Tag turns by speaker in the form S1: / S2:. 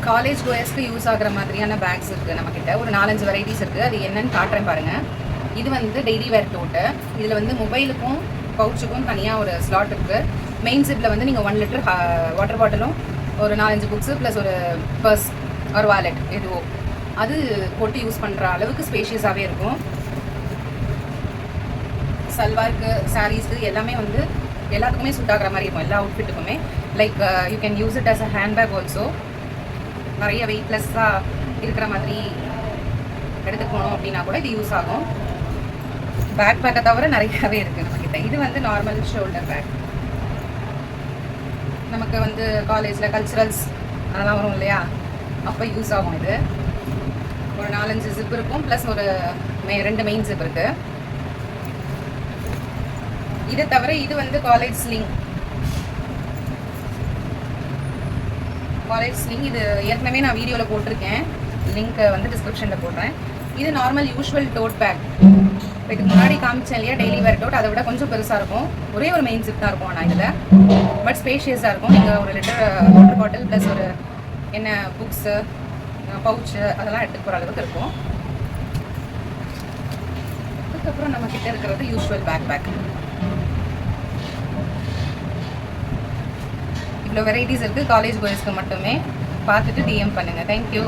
S1: College கோயர்ஸ்க்கு use ஆகிற மாதிரியான packs இருக்குது நம்மக்கிட்ட. ஒரு 4-5 வெரைட்டிஸ் இருக்குது. அது என்னன்னு காட்டுறேன் பாருங்கள். இது வந்து டெய்லி வேர் டோட்டு. இதில் வந்து மொபைலுக்கும் பவுச்சுக்கும் தனியாக ஒரு ஸ்லாட் இருக்குது. மெயின் ஜிப்பில் வந்து நீங்கள் 1 லிட்டர் வாட்டர் பாட்டிலும் ஒரு 4-5 புக்ஸு ப்ளஸ் ஒரு பர்ஸ் ஒரு வாலெட் எதுவோ அது போட்டு யூஸ் பண்ணுற அளவுக்கு ஸ்பேஷியஸாகவே இருக்கும். சல்வாருக்கு, சாரீஸ்க்கு எல்லாமே வந்து எல்லாத்துக்குமே சூட் ஆகிற மாதிரி இருக்கும். எல்லா அவுட்ஃபிட்டுக்குமே like you can use it as a handbag also. நிறைய வெயிட்லெஸ்ஸாக இருக்கிற மாதிரி எடுத்துகிட்டு போகணும் அப்படின்னா கூட இது யூஸ் ஆகும். பேக் பேக்கை தவிர நிறையாவே இருக்குது நம்மக்கிட்ட. இது வந்து நார்மல் ஷோல்டர் பேக். நமக்கு வந்து காலேஜில் கல்ச்சுரல்ஸ் அதெல்லாம் வரும் இல்லையா, அப்போ யூஸ் ஆகும். இது ஒரு 4-5 ஜிப் இருக்கும், ப்ளஸ் ஒரு 2 மெயின் ஜிப் இருக்குது. இதை தவிர இது வந்து காலேஜ் ஸ்லிங். இது ஏற்கனவே நான் வீடியோவில் போட்டிருக்கேன், லிங்க் வந்து டிஸ்கிரிப்ஷனில் போடுறேன். இது நார்மல் யூஷுவல் டோட் பேக். இதுக்கு முன்னாடி காமிச்சேன் இல்லையா டெய்லி வேர் டோட், அதை விட கொஞ்சம் பெருசாக இருக்கும். ஒரே ஒரு மெயின் ஜிப் தான் இருக்கும் ஆனால் இதில், பட் ஸ்பேஷியஸாக இருக்கும். நீங்கள் 1 லிட்டர் வாட்டர் பாட்டில் ப்ளஸ் ஒரு என்ன புக்ஸு, பவுச்சு அதெல்லாம் எடுத்துகிட்டு போகிற அளவுக்கு இருக்கும். அதுக்கப்புறம் நம்மக்கிட்ட இருக்கிறது யூஷுவல் பேக். இவ்வளோ வெரைட்டிஸ் இருக்குது. காலேஜ் கோயர்ஸ்க்கு மட்டுமே. பார்த்துட்டு டிஎம் பண்ணுங்கள். தேங்க்யூ.